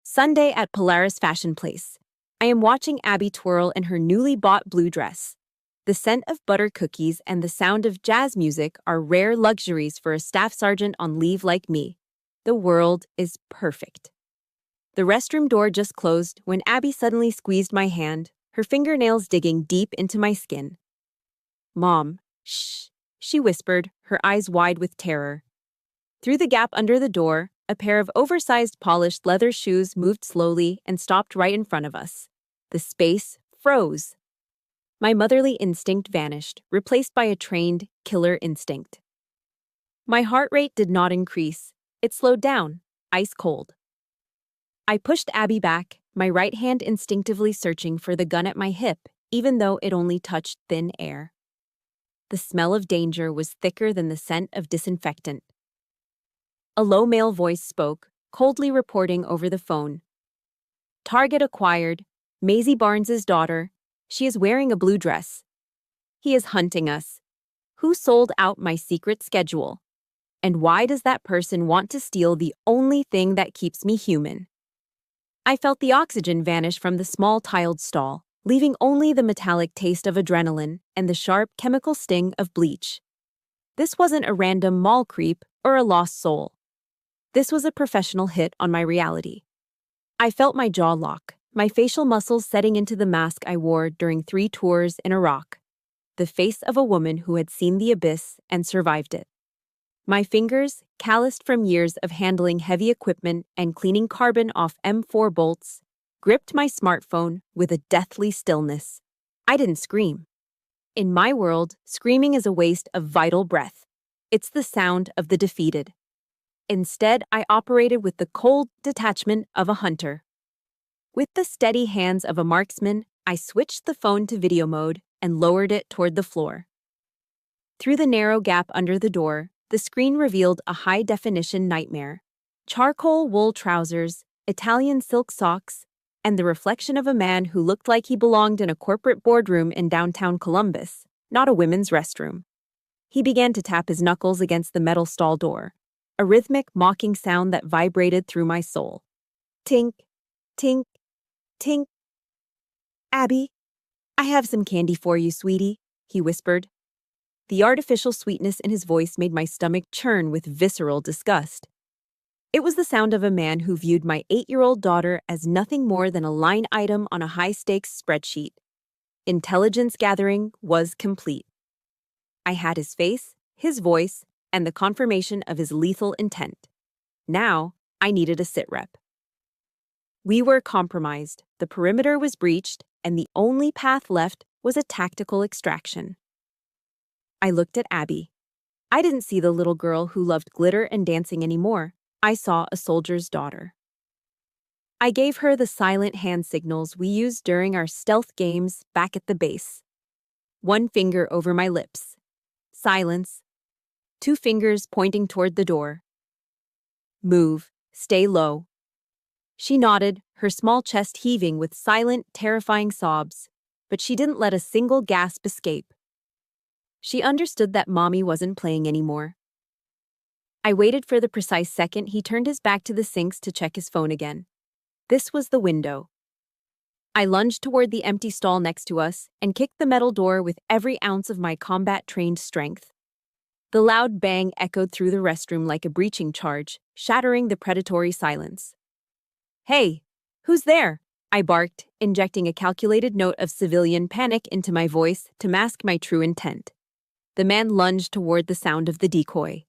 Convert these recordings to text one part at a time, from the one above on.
Sunday at Polaris Fashion Place. I am watching Abby twirl in her newly bought blue dress. The scent of butter cookies and the sound of jazz music are rare luxuries for a staff sergeant on leave like me. The world is perfect. The restroom door just closed when Abby suddenly squeezed my hand, her fingernails digging deep into my skin. "Mom, shh," she whispered, her eyes wide with terror. Through the gap under the door, a pair of oversized polished leather shoes moved slowly and stopped right in front of us. The space froze. My motherly instinct vanished, replaced by a trained, killer instinct. My heart rate did not increase. It slowed down, ice cold. I pushed Abby back, my right hand instinctively searching for the gun at my hip, even though it only touched thin air. The smell of danger was thicker than the scent of disinfectant. A low male voice spoke, coldly reporting over the phone. "Target acquired. Maisie Barnes's daughter. She is wearing a blue dress. He is hunting us. Who sold out my secret schedule? And why does that person want to steal the only thing that keeps me human?" I felt the oxygen vanish from the small tiled stall, leaving only the metallic taste of adrenaline and the sharp chemical sting of bleach. This wasn't a random mall creep or a lost soul. This was a professional hit on my reality. I felt my jaw lock, my facial muscles setting into the mask I wore during 3 tours in Iraq. The face of a woman who had seen the abyss and survived it. My fingers, calloused from years of handling heavy equipment and cleaning carbon off M4 bolts, gripped my smartphone with a deathly stillness. I didn't scream. In my world, screaming is a waste of vital breath. It's the sound of the defeated. Instead, I operated with the cold detachment of a hunter. With the steady hands of a marksman, I switched the phone to video mode and lowered it toward the floor. Through the narrow gap under the door, the screen revealed a high-definition nightmare. Charcoal wool trousers, Italian silk socks, and the reflection of a man who looked like he belonged in a corporate boardroom in downtown Columbus, not a women's restroom. He began to tap his knuckles against the metal stall door, a rhythmic, mocking sound that vibrated through my soul. Tink, tink, tink. "Abby, I have some candy for you, sweetie," he whispered. The artificial sweetness in his voice made my stomach churn with visceral disgust. It was the sound of a man who viewed my 8-year-old daughter as nothing more than a line item on a high-stakes spreadsheet. Intelligence gathering was complete. I had his face, his voice, and the confirmation of his lethal intent. Now, I needed a sitrep. We were compromised, the perimeter was breached, and the only path left was a tactical extraction. I looked at Abby. I didn't see the little girl who loved glitter and dancing anymore. I saw a soldier's daughter. I gave her the silent hand signals we used during our stealth games back at the base. 1 finger over my lips. Silence. 2 fingers pointing toward the door. Move. Stay low. She nodded, her small chest heaving with silent, terrifying sobs, but she didn't let a single gasp escape. She understood that Mommy wasn't playing anymore. I waited for the precise second he turned his back to the sinks to check his phone again. This was the window. I lunged toward the empty stall next to us and kicked the metal door with every ounce of my combat-trained strength. The loud bang echoed through the restroom like a breaching charge, shattering the predatory silence. "Hey, who's there?" I barked, injecting a calculated note of civilian panic into my voice to mask my true intent. The man lunged toward the sound of the decoy.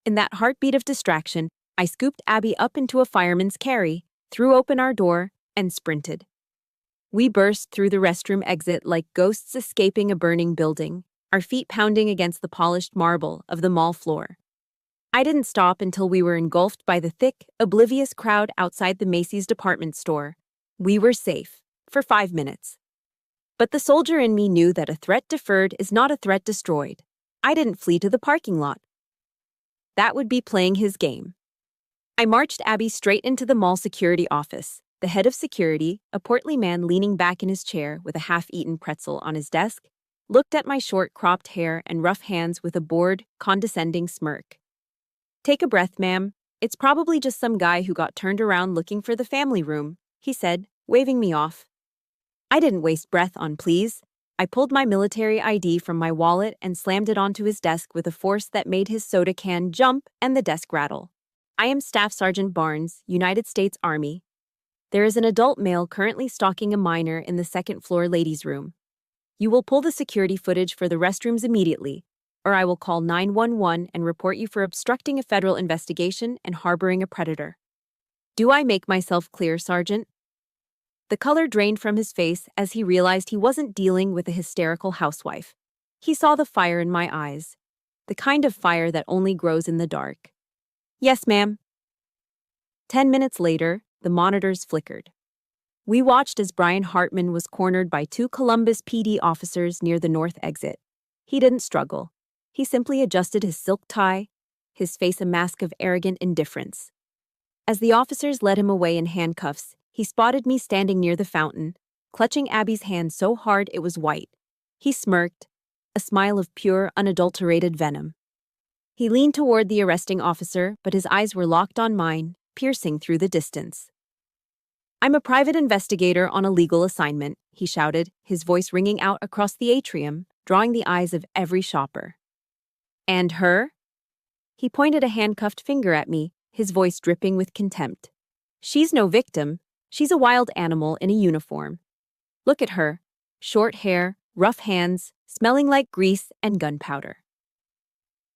In that heartbeat of distraction, I scooped Abby up into a fireman's carry, threw open our door, and sprinted. We burst through the restroom exit like ghosts escaping a burning building, our feet pounding against the polished marble of the mall floor. I didn't stop until we were engulfed by the thick, oblivious crowd outside the Macy's department store. We were safe, for 5 minutes. But the soldier in me knew that a threat deferred is not a threat destroyed. I didn't flee to the parking lot. That would be playing his game. I marched Abby straight into the mall security office. The head of security, a portly man leaning back in his chair with a half-eaten pretzel on his desk, looked at my short cropped hair and rough hands with a bored, condescending smirk. "Take a breath, ma'am. It's probably just some guy who got turned around looking for the family room, he said, waving me off. I didn't waste breath on please. I pulled my military ID from my wallet and slammed it onto his desk with a force that made his soda can jump and the desk rattle. I am Staff Sergeant Barnes, United States Army. There is an adult male currently stalking a minor in the second-floor ladies' room. You will pull the security footage for the restrooms immediately, or I will call 911 and report you for obstructing a federal investigation and harboring a predator. Do I make myself clear, Sergeant? The color drained from his face as he realized he wasn't dealing with a hysterical housewife. He saw the fire in my eyes, the kind of fire that only grows in the dark. Yes, ma'am. 10 minutes later, the monitors flickered. We watched as Brian Hartman was cornered by two Columbus PD officers near the north exit. He didn't struggle. He simply adjusted his silk tie, his face a mask of arrogant indifference. As the officers led him away in handcuffs, he spotted me standing near the fountain, clutching Abby's hand so hard it was white. He smirked, a smile of pure, unadulterated venom. He leaned toward the arresting officer, but his eyes were locked on mine, piercing through the distance. I'm a private investigator on a legal assignment, he shouted, his voice ringing out across the atrium, drawing the eyes of every shopper. And her? He pointed a handcuffed finger at me, his voice dripping with contempt. She's no victim. She's a wild animal in a uniform. Look at her. Short hair, rough hands, smelling like grease and gunpowder.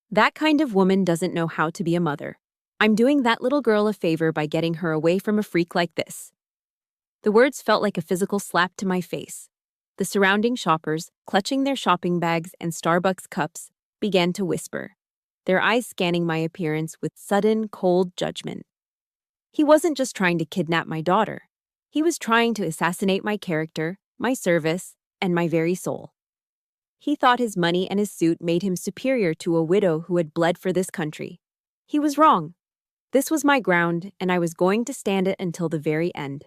That kind of woman doesn't know how to be a mother. I'm doing that little girl a favor by getting her away from a freak like this. The words felt like a physical slap to my face. The surrounding shoppers, clutching their shopping bags and Starbucks cups, began to whisper, their eyes scanning my appearance with sudden, cold judgment. He wasn't just trying to kidnap my daughter. He was trying to assassinate my character, my service, and my very soul. He thought his money and his suit made him superior to a widow who had bled for this country. He was wrong. This was my ground, and I was going to stand it until the very end.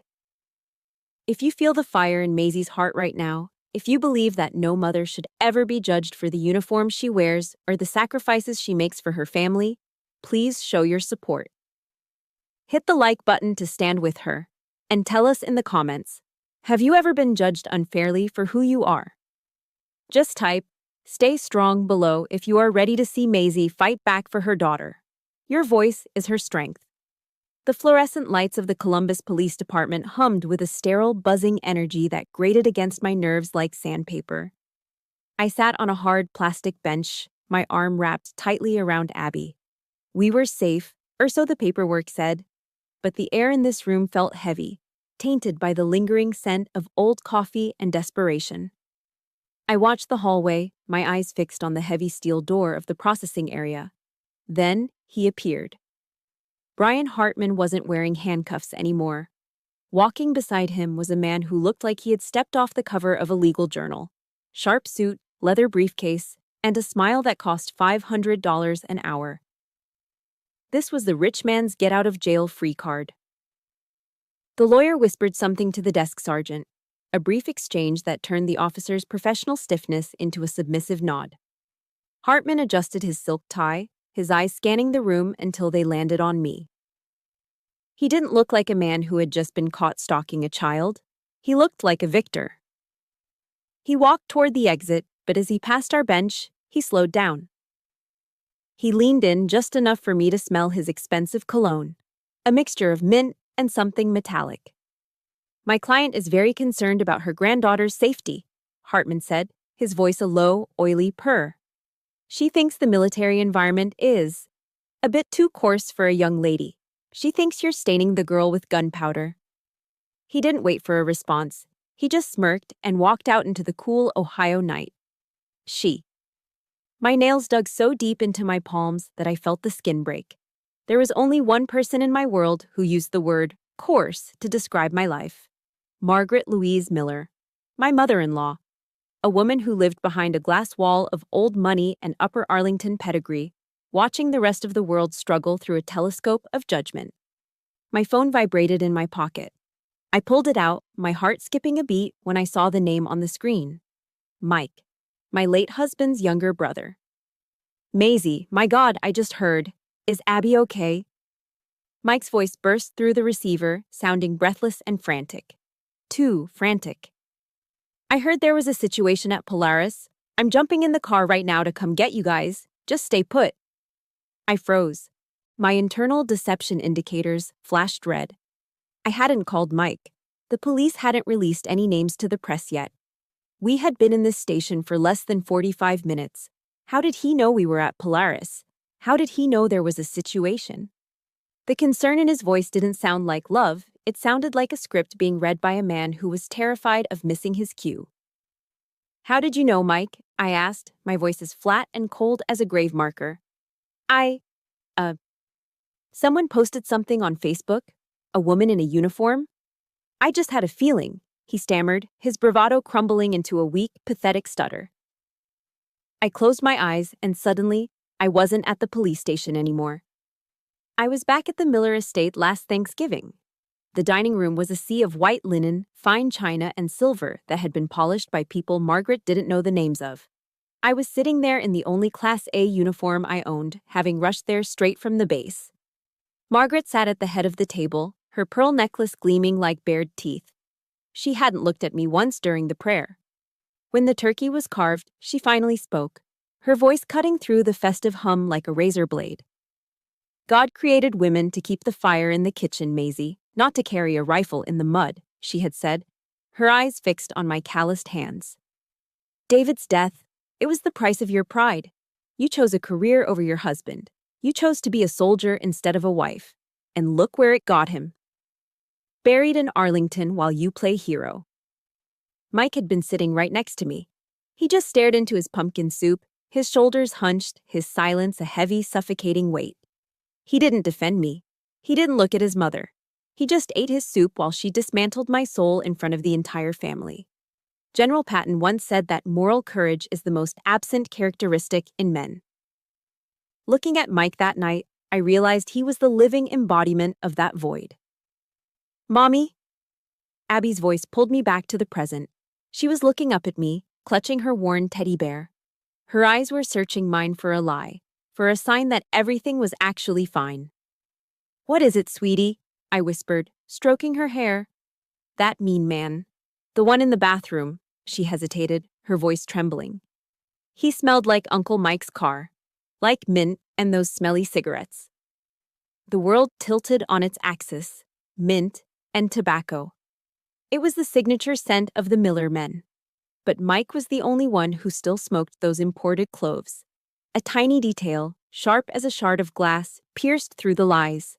If you feel the fire in Maisie's heart right now, if you believe that no mother should ever be judged for the uniform she wears or the sacrifices she makes for her family, please show your support. Hit the like button to stand with her, and tell us in the comments, have you ever been judged unfairly for who you are? Just type, stay strong below if you are ready to see Maisie fight back for her daughter. Your voice is her strength. The fluorescent lights of the Columbus Police Department hummed with a sterile, buzzing energy that grated against my nerves like sandpaper. I sat on a hard plastic bench, my arm wrapped tightly around Abby. We were safe, or so the paperwork said, but the air in this room felt heavy, tainted by the lingering scent of old coffee and desperation. I watched the hallway, my eyes fixed on the heavy steel door of the processing area. Then he appeared. Brian Hartman wasn't wearing handcuffs anymore. Walking beside him was a man who looked like he had stepped off the cover of a legal journal. Sharp suit, leather briefcase, and a smile that cost $500 an hour. This was the rich man's get-out-of-jail-free card. The lawyer whispered something to the desk sergeant, a brief exchange that turned the officer's professional stiffness into a submissive nod. Hartman adjusted his silk tie, his eyes scanning the room until they landed on me. He didn't look like a man who had just been caught stalking a child. He looked like a victor. He walked toward the exit, but as he passed our bench, he slowed down. He leaned in just enough for me to smell his expensive cologne, a mixture of mint and something metallic. My client is very concerned about her granddaughter's safety, Hartman said, his voice a low, oily purr. She thinks the military environment is a bit too coarse for a young lady. She thinks you're staining the girl with gunpowder. He didn't wait for a response. He just smirked and walked out into the cool Ohio night. She. My nails dug so deep into my palms that I felt the skin break. There was only one person in my world who used the word coarse to describe my life. Margaret Louise Miller, my mother-in-law. A woman who lived behind a glass wall of old money and Upper Arlington pedigree, watching the rest of the world struggle through a telescope of judgment. My phone vibrated in my pocket. I pulled it out, my heart skipping a beat when I saw the name on the screen. Mike, my late husband's younger brother. Maisie, my God, I just heard. Is Abby okay? Mike's voice burst through the receiver, sounding breathless and frantic. Too frantic. I heard there was a situation at Polaris. I'm jumping in the car right now to come get you guys. Just stay put. I froze. My internal deception indicators flashed red. I hadn't called Mike. The police hadn't released any names to the press yet. We had been in this station for less than 45 minutes. How did he know we were at Polaris? How did he know there was a situation? The concern in his voice didn't sound like love, it sounded like a script being read by a man who was terrified of missing his cue. How did you know, Mike? I asked, my voice as flat and cold as a grave marker. Someone posted something on Facebook? A woman in a uniform? I just had a feeling, he stammered, his bravado crumbling into a weak, pathetic stutter. I closed my eyes, and suddenly, I wasn't at the police station anymore. I was back at the Miller estate last Thanksgiving. The dining room was a sea of white linen, fine china, and silver that had been polished by people Margaret didn't know the names of. I was sitting there in the only Class A uniform I owned, having rushed there straight from the base. Margaret sat at the head of the table, her pearl necklace gleaming like bared teeth. She hadn't looked at me once during the prayer. When the turkey was carved, she finally spoke, her voice cutting through the festive hum like a razor blade. God created women to keep the fire in the kitchen, Maisie, not to carry a rifle in the mud, she had said, her eyes fixed on my calloused hands. David's death, it was the price of your pride. You chose a career over your husband. You chose to be a soldier instead of a wife. And look where it got him. Buried in Arlington while you play hero. Mike had been sitting right next to me. He just stared into his pumpkin soup, his shoulders hunched, his silence a heavy, suffocating weight. He didn't defend me. He didn't look at his mother. He just ate his soup while she dismantled my soul in front of the entire family. General Patton once said that moral courage is the most absent characteristic in men. Looking at Mike that night, I realized he was the living embodiment of that void. Mommy? Abby's voice pulled me back to the present. She was looking up at me, clutching her worn teddy bear. Her eyes were searching mine for a lie, for a sign that everything was actually fine. What is it, sweetie? I whispered, stroking her hair. That mean man. The one in the bathroom, she hesitated, her voice trembling. He smelled like Uncle Mike's car, like mint and those smelly cigarettes. The world tilted on its axis, mint and tobacco. It was the signature scent of the Miller men. But Mike was the only one who still smoked those imported cloves. A tiny detail, sharp as a shard of glass, pierced through the lies.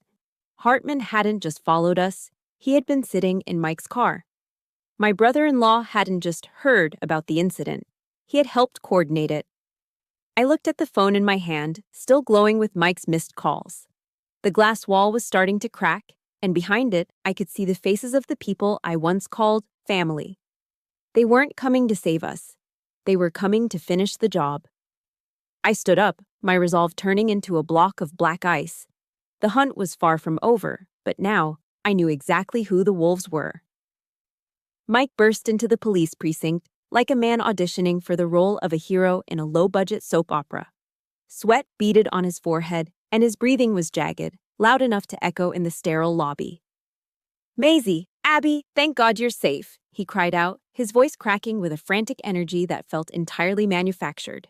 Hartman hadn't just followed us, he had been sitting in Mike's car. My brother-in-law hadn't just heard about the incident, he had helped coordinate it. I looked at the phone in my hand, still glowing with Mike's missed calls. The glass wall was starting to crack, and behind it, I could see the faces of the people I once called family. They weren't coming to save us. They were coming to finish the job. I stood up, my resolve turning into a block of black ice. The hunt was far from over, but now I knew exactly who the wolves were. Mike burst into the police precinct like a man auditioning for the role of a hero in a low-budget soap opera. Sweat beaded on his forehead, and his breathing was jagged, loud enough to echo in the sterile lobby. Maisie, Abby, thank God you're safe, he cried out, his voice cracking with a frantic energy that felt entirely manufactured.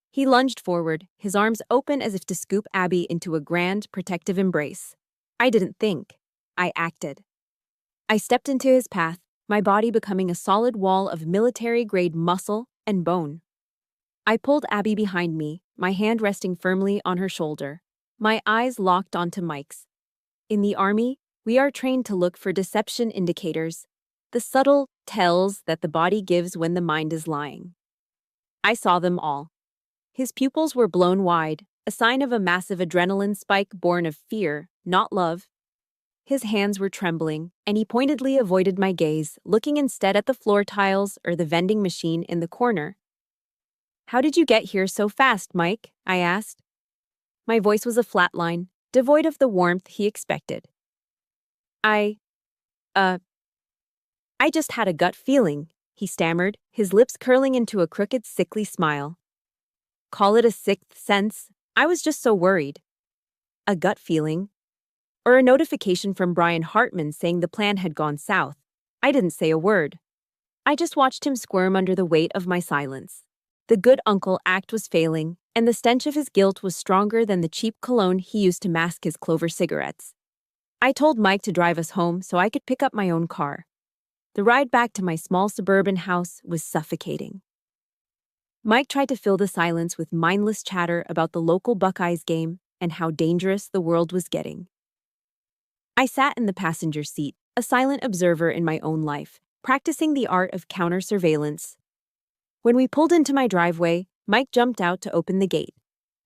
He lunged forward, his arms open as if to scoop Abby into a grand, protective embrace. I didn't think. I acted. I stepped into his path, my body becoming a solid wall of military-grade muscle and bone. I pulled Abby behind me, my hand resting firmly on her shoulder, my eyes locked onto Mike's. In the Army, we are trained to look for deception indicators, the subtle tells that the body gives when the mind is lying. I saw them all. His pupils were blown wide, a sign of a massive adrenaline spike born of fear, not love. His hands were trembling, and he pointedly avoided my gaze, looking instead at the floor tiles or the vending machine in the corner. How did you get here so fast, Mike? I asked. My voice was a flat line, devoid of the warmth he expected. I just had a gut feeling, he stammered, his lips curling into a crooked, sickly smile. Call it a sixth sense. I was just so worried. A gut feeling. or a notification from Brian Hartman saying the plan had gone south. I didn't say a word. I just watched him squirm under the weight of my silence. The good uncle act was failing, and the stench of his guilt was stronger than the cheap cologne he used to mask his clover cigarettes. I told Mike to drive us home so I could pick up my own car. The ride back to my small suburban house was suffocating. Mike tried to fill the silence with mindless chatter about the local Buckeyes game and how dangerous the world was getting. I sat in the passenger seat, a silent observer in my own life, practicing the art of counter-surveillance. When we pulled into my driveway, Mike jumped out to open the gate.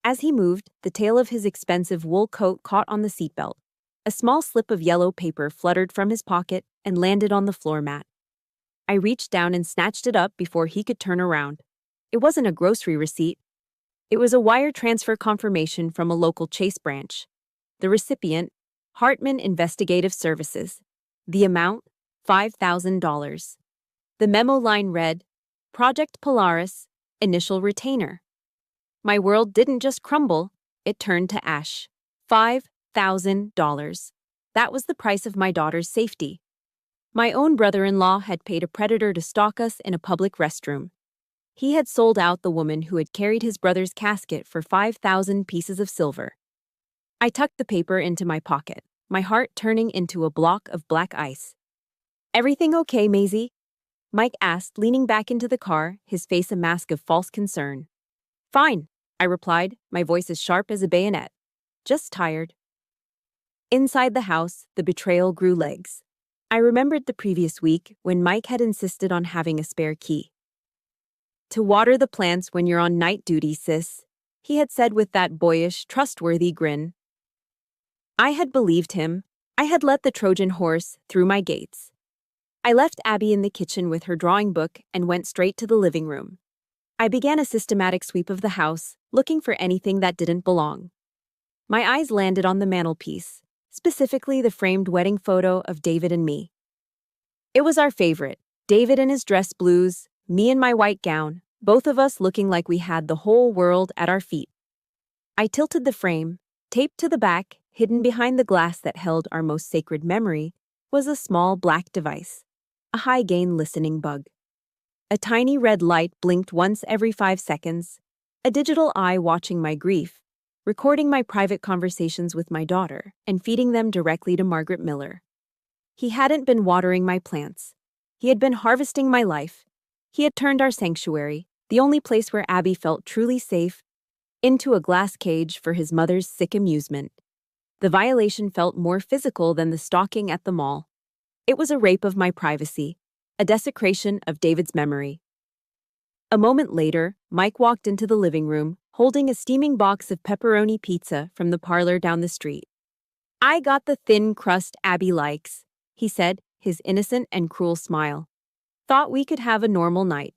As he moved, the tail of his expensive wool coat caught on the seatbelt. A small slip of yellow paper fluttered from his pocket and landed on the floor mat. I reached down and snatched it up before he could turn around. It wasn't a grocery receipt. It was a wire transfer confirmation from a local Chase branch. The recipient, Hartman Investigative Services. The amount, $5,000. The memo line read, Project Polaris, initial retainer. My world didn't just crumble, it turned to ash. $5,000. That was the price of my daughter's safety. My own brother-in-law had paid a predator to stalk us in a public restroom. He had sold out the woman who had carried his brother's casket for 5,000 pieces of silver. I tucked the paper into my pocket, my heart turning into a block of black ice. Everything okay, Maisie? Mike asked, leaning back into the car, his face a mask of false concern. Fine, I replied, my voice as sharp as a bayonet. Just tired. Inside the house, the betrayal grew legs. I remembered the previous week when Mike had insisted on having a spare key. To water the plants when you're on night duty, sis, he had said with that boyish, trustworthy grin. I had believed him. I had let the Trojan horse through my gates. I left Abby in the kitchen with her drawing book and went straight to the living room. I began a systematic sweep of the house, looking for anything that didn't belong. My eyes landed on the mantelpiece, specifically the framed wedding photo of David and me. It was our favorite, David in his dress blues, me in my white gown, both of us looking like we had the whole world at our feet. I tilted the frame. Taped to the back, hidden behind the glass that held our most sacred memory, was a small black device, a high-gain listening bug. A tiny red light blinked once every 5 seconds, a digital eye watching my grief, recording my private conversations with my daughter and feeding them directly to Margaret Miller. He hadn't been watering my plants. He had been harvesting my life. He had turned our sanctuary, the only place where Abby felt truly safe, into a glass cage for his mother's sick amusement. The violation felt more physical than the stalking at the mall. It was a rape of my privacy, a desecration of David's memory. A moment later, Mike walked into the living room, holding a steaming box of pepperoni pizza from the parlor down the street. I got the thin crust Abby likes, he said, his innocent and cruel smile. Thought we could have a normal night.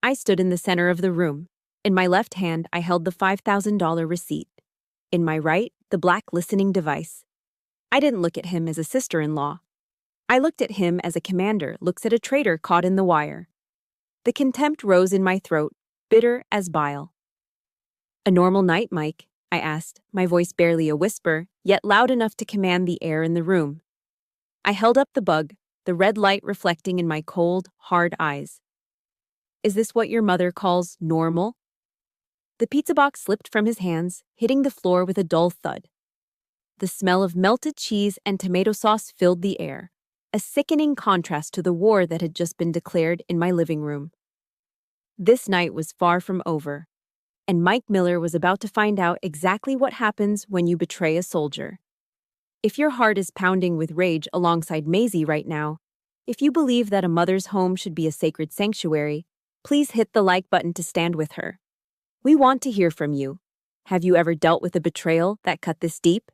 I stood in the center of the room. In my left hand, I held the $5,000 receipt. In my right, the black listening device. I didn't look at him as a sister-in-law. I looked at him as a commander looks at a traitor caught in the wire. The contempt rose in my throat, bitter as bile. A normal night, Mike? I asked, my voice barely a whisper, yet loud enough to command the air in the room. I held up the bug, the red light reflecting in my cold, hard eyes. Is this what your mother calls normal? The pizza box slipped from his hands, hitting the floor with a dull thud. The smell of melted cheese and tomato sauce filled the air, a sickening contrast to the war that had just been declared in my living room. This night was far from over, and Mike Miller was about to find out exactly what happens when you betray a soldier. If your heart is pounding with rage alongside Maisie right now, if you believe that a mother's home should be a sacred sanctuary, please hit the like button to stand with her. We want to hear from you. Have you ever dealt with a betrayal that cut this deep?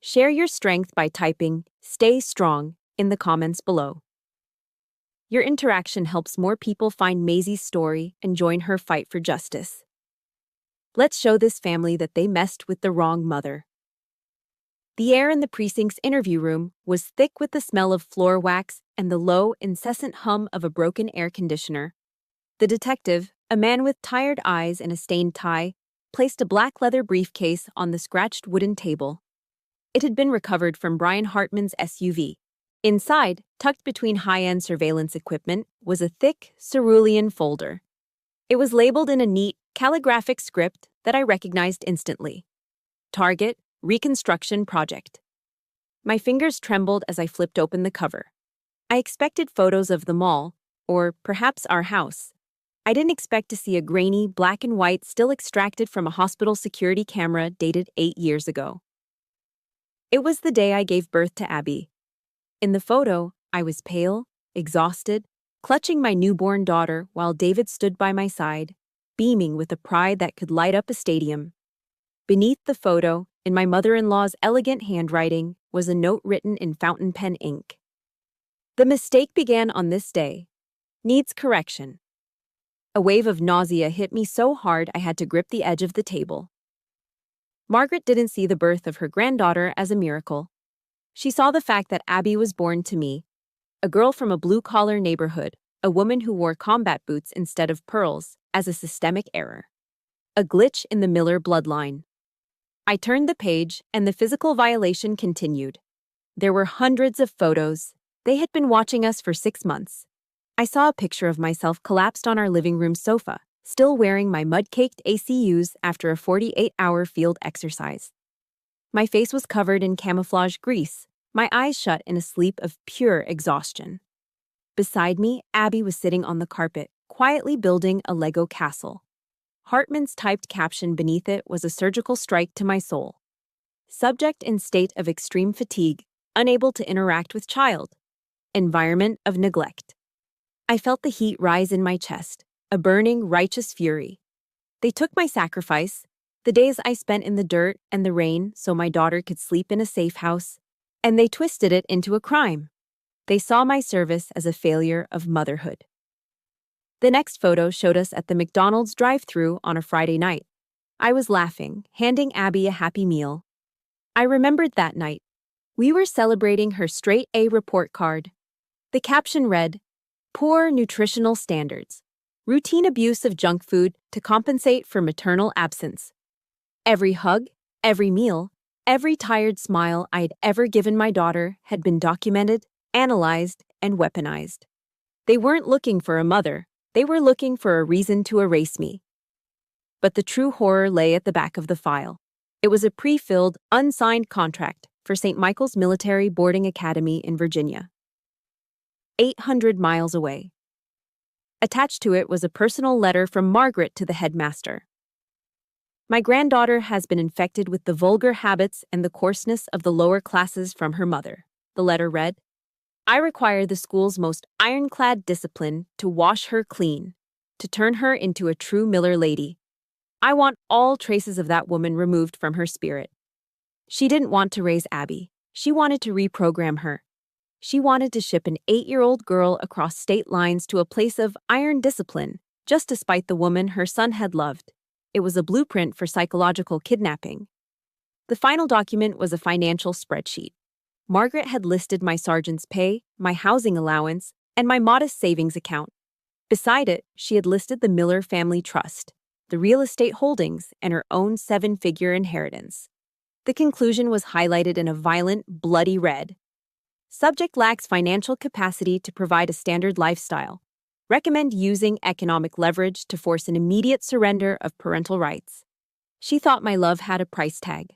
Share your strength by typing "Stay Strong" in the comments below. Your interaction helps more people find Maisie's story and join her fight for justice. Let's show this family that they messed with the wrong mother. The air in the precinct's interview room was thick with the smell of floor wax and the low, incessant hum of a broken air conditioner. The detective, a man with tired eyes and a stained tie, placed a black leather briefcase on the scratched wooden table. It had been recovered from Brian Hartman's SUV. Inside, tucked between high-end surveillance equipment, was a thick, cerulean folder. It was labeled in a neat, calligraphic script that I recognized instantly. Target, Reconstruction Project. My fingers trembled as I flipped open the cover. I expected photos of the mall, or perhaps our house. I didn't expect to see a grainy, black and white still extracted from a hospital security camera dated 8 years ago. It was the day I gave birth to Abby. In the photo, I was pale, exhausted, clutching my newborn daughter while David stood by my side, beaming with a pride that could light up a stadium. Beneath the photo, in my mother-in-law's elegant handwriting, was a note written in fountain pen ink. The mistake began on this day. Needs correction. A wave of nausea hit me so hard I had to grip the edge of the table. Margaret didn't see the birth of her granddaughter as a miracle. She saw the fact that Abby was born to me, a girl from a blue-collar neighborhood, a woman who wore combat boots instead of pearls, as a systemic error. A glitch in the Miller bloodline. I turned the page, and the physical violation continued. There were hundreds of photos. They had been watching us for 6 months. I saw a picture of myself collapsed on our living room sofa, still wearing my mud-caked ACUs after a 48-hour field exercise. My face was covered in camouflage grease, my eyes shut in a sleep of pure exhaustion. Beside me, Abby was sitting on the carpet, quietly building a Lego castle. Hartman's typed caption beneath it was a surgical strike to my soul. Subject in state of extreme fatigue, unable to interact with child. Environment of neglect. I felt the heat rise in my chest, a burning, righteous fury. They took my sacrifice, the days I spent in the dirt and the rain so my daughter could sleep in a safe house, and they twisted it into a crime. They saw my service as a failure of motherhood. The next photo showed us at the McDonald's drive-thru on a Friday night. I was laughing, handing Abby a happy meal. I remembered that night. We were celebrating her straight A report card. The caption read, "Poor nutritional standards. Routine abuse of junk food to compensate for maternal absence." Every hug, every meal, every tired smile I'd ever given my daughter had been documented, analyzed, and weaponized. They weren't looking for a mother. They were looking for a reason to erase me. But the true horror lay at the back of the file. It was a pre-filled, unsigned contract for St. Michael's Military Boarding Academy in Virginia. 800 miles away. Attached to it was a personal letter from Margaret to the headmaster. My granddaughter has been infected with the vulgar habits and the coarseness of the lower classes from her mother. The letter read, "I require the school's most ironclad discipline to wash her clean, to turn her into a true Miller lady. I want all traces of that woman removed from her spirit." She didn't want to raise Abby. She wanted to reprogram her. She wanted to ship an 8-year-old girl across state lines to a place of iron discipline, just to spite the woman her son had loved. It was a blueprint for psychological kidnapping. The final document was a financial spreadsheet. Margaret had listed my sergeant's pay, my housing allowance, and my modest savings account. Beside it, she had listed the Miller Family Trust, the real estate holdings, and her own 7-figure inheritance. The conclusion was highlighted in a violent, bloody red. Subject lacks financial capacity to provide a standard lifestyle. Recommend using economic leverage to force an immediate surrender of parental rights. She thought my love had a price tag.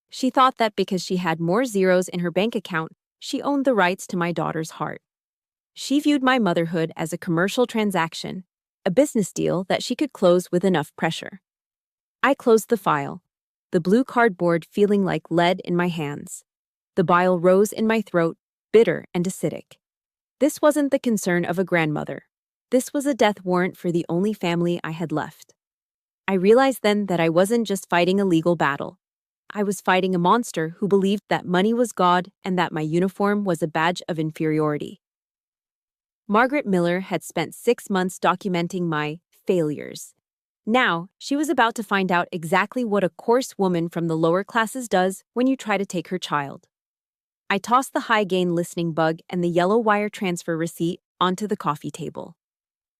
She thought that because she had more zeros in her bank account, she owned the rights to my daughter's heart. She viewed my motherhood as a commercial transaction, a business deal that she could close with enough pressure. I closed the file, the blue cardboard feeling like lead in my hands. The bile rose in my throat, bitter and acidic. This wasn't the concern of a grandmother. This was a death warrant for the only family I had left. I realized then that I wasn't just fighting a legal battle. I was fighting a monster who believed that money was God and that my uniform was a badge of inferiority. Margaret Miller had spent 6 months documenting my failures. Now, she was about to find out exactly what a coarse woman from the lower classes does when you try to take her child. I tossed the high-gain listening bug and the yellow wire transfer receipt onto the coffee table.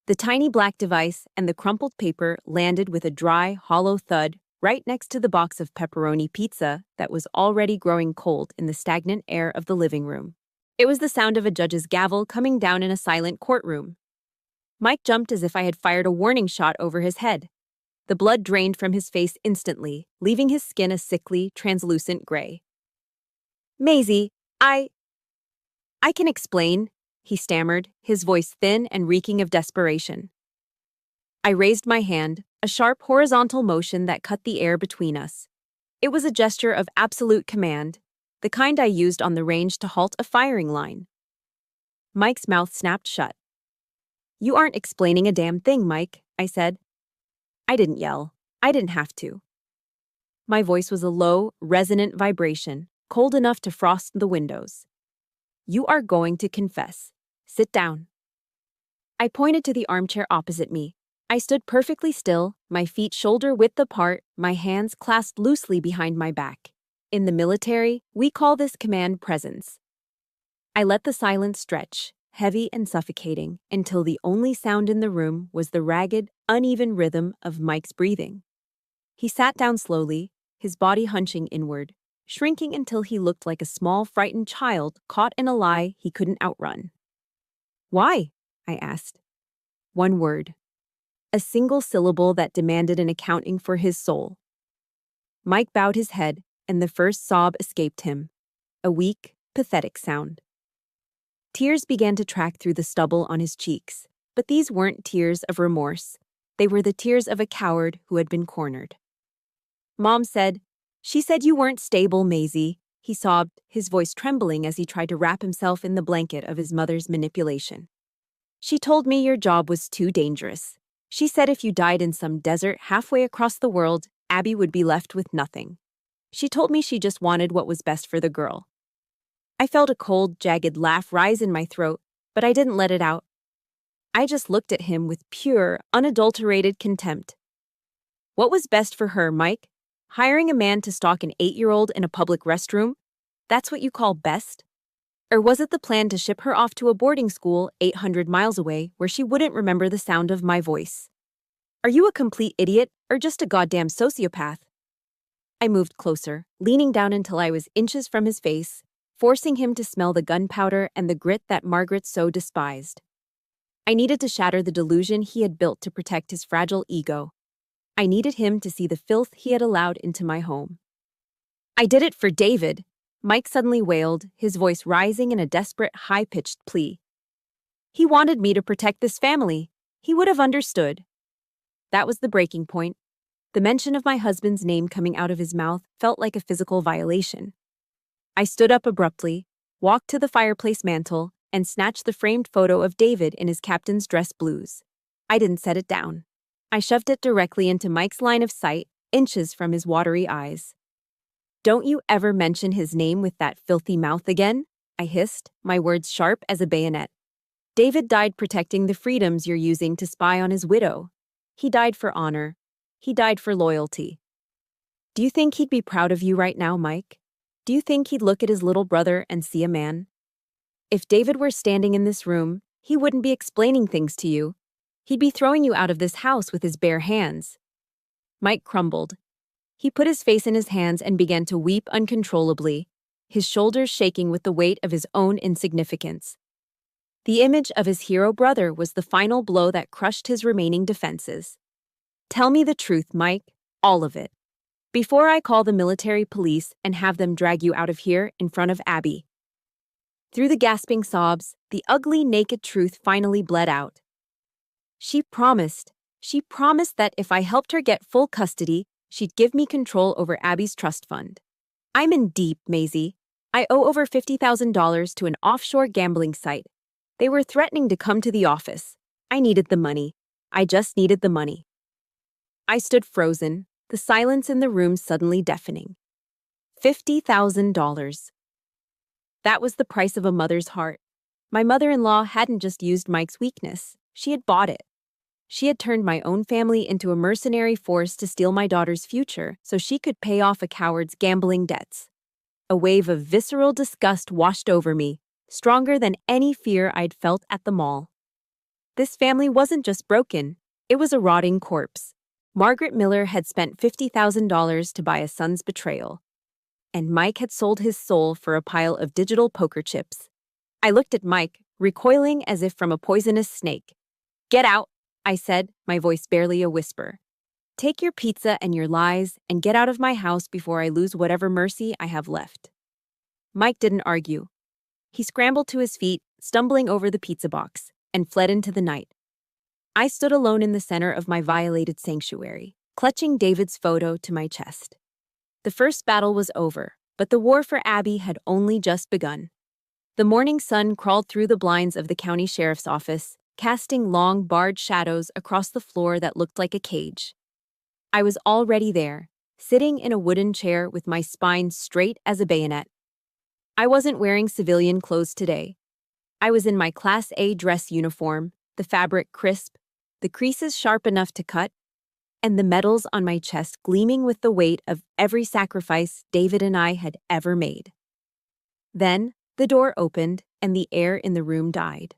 The tiny black device and the crumpled paper landed with a dry, hollow thud right next to the box of pepperoni pizza that was already growing cold in the stagnant air of the living room. It was the sound of a judge's gavel coming down in a silent courtroom. Mike jumped as if I had fired a warning shot over his head. The blood drained from his face instantly, leaving his skin a sickly, translucent gray. Maisie, I can explain, he stammered, his voice thin and reeking of desperation. I raised my hand, a sharp horizontal motion that cut the air between us. It was a gesture of absolute command, the kind I used on the range to halt a firing line. Mike's mouth snapped shut. You aren't explaining a damn thing, Mike, I said. I didn't yell. I didn't have to. My voice was a low, resonant vibration, cold enough to frost the windows. You are going to confess. Sit down. I pointed to the armchair opposite me. I stood perfectly still, my feet shoulder-width apart, my hands clasped loosely behind my back. In the military, we call this command presence. I let the silence stretch, heavy and suffocating, until the only sound in the room was the ragged, uneven rhythm of Mike's breathing. He sat down slowly, his body hunching inward, shrinking until he looked like a small, frightened child caught in a lie he couldn't outrun. Why? I asked. One word. A single syllable that demanded an accounting for his soul. Mike bowed his head, and the first sob escaped him. A weak, pathetic sound. Tears began to track through the stubble on his cheeks, but these weren't tears of remorse. They were the tears of a coward who had been cornered. Mom said, "She said you weren't stable, Maisie," he sobbed, his voice trembling as he tried to wrap himself in the blanket of his mother's manipulation. "She told me your job was too dangerous. She said if you died in some desert halfway across the world, Abby would be left with nothing. She told me she just wanted what was best for the girl." I felt a cold, jagged laugh rise in my throat, but I didn't let it out. I just looked at him with pure, unadulterated contempt. What was best for her, Mike? Hiring a man to stalk an 8-year-old in a public restroom? That's what you call best? Or was it the plan to ship her off to a boarding school 800 miles away where she wouldn't remember the sound of my voice? Are you a complete idiot or just a goddamn sociopath? I moved closer, leaning down until I was inches from his face, forcing him to smell the gunpowder and the grit that Margaret so despised. I needed to shatter the delusion he had built to protect his fragile ego. I needed him to see the filth he had allowed into my home. I did it for David, Mike suddenly wailed, his voice rising in a desperate, high-pitched plea. He wanted me to protect this family. He would have understood. That was the breaking point. The mention of my husband's name coming out of his mouth felt like a physical violation. I stood up abruptly, walked to the fireplace mantel, and snatched the framed photo of David in his captain's dress blues. I didn't set it down. I shoved it directly into Mike's line of sight, inches from his watery eyes. "Don't you ever mention his name with that filthy mouth again," I hissed, my words sharp as a bayonet. "David died protecting the freedoms you're using to spy on his widow. He died for honor. He died for loyalty. Do you think he'd be proud of you right now, Mike? Do you think he'd look at his little brother and see a man? If David were standing in this room, he wouldn't be explaining things to you. He'd be throwing you out of this house with his bare hands." Mike crumbled. He put his face in his hands and began to weep uncontrollably, his shoulders shaking with the weight of his own insignificance. The image of his hero brother was the final blow that crushed his remaining defenses. "Tell me the truth, Mike, all of it, before I call the military police and have them drag you out of here in front of Abby." Through the gasping sobs, the ugly, naked truth finally bled out. She promised that if I helped her get full custody, she'd give me control over Abby's trust fund. I'm in deep, Maisie. I owe over $50,000 to an offshore gambling site. They were threatening to come to the office. I needed the money. I just needed the money. I stood frozen, the silence in the room suddenly deafening. $50,000. That was the price of a mother's heart. My mother-in-law hadn't just used Mike's weakness. She had bought it. She had turned my own family into a mercenary force to steal my daughter's future so she could pay off a coward's gambling debts. A wave of visceral disgust washed over me, stronger than any fear I'd felt at the mall. This family wasn't just broken, it was a rotting corpse. Margaret Miller had spent $50,000 to buy a son's betrayal, and Mike had sold his soul for a pile of digital poker chips. I looked at Mike, recoiling as if from a poisonous snake. "Get out," I said, my voice barely a whisper. "Take your pizza and your lies and get out of my house before I lose whatever mercy I have left." Mike didn't argue. He scrambled to his feet, stumbling over the pizza box, and fled into the night. I stood alone in the center of my violated sanctuary, clutching David's photo to my chest. The first battle was over, but the war for Abby had only just begun. The morning sun crawled through the blinds of the county sheriff's office, casting long, barred shadows across the floor that looked like a cage. I was already there, sitting in a wooden chair with my spine straight as a bayonet. I wasn't wearing civilian clothes today. I was in my Class A dress uniform, the fabric crisp, the creases sharp enough to cut, and the medals on my chest gleaming with the weight of every sacrifice David and I had ever made. Then, the door opened and the air in the room died.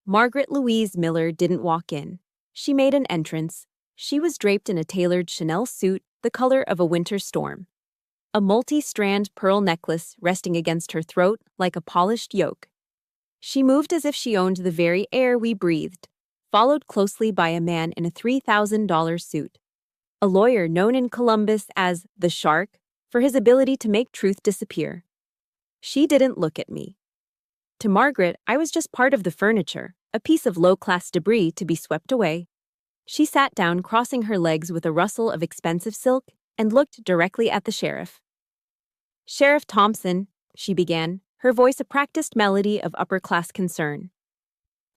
Margaret Louise Miller didn't walk in. She made an entrance. She was draped in a tailored Chanel suit the color of a winter storm. A multi-strand pearl necklace resting against her throat like a polished yoke. She moved as if she owned the very air we breathed, followed closely by a man in a $3,000 suit. A lawyer known in Columbus as the Shark for his ability to make truth disappear. She didn't look at me. To Margaret, I was just part of the furniture, a piece of low-class debris to be swept away. She sat down, crossing her legs with a rustle of expensive silk, and looked directly at the sheriff. "Sheriff Thompson," she began, her voice a practiced melody of upper-class concern.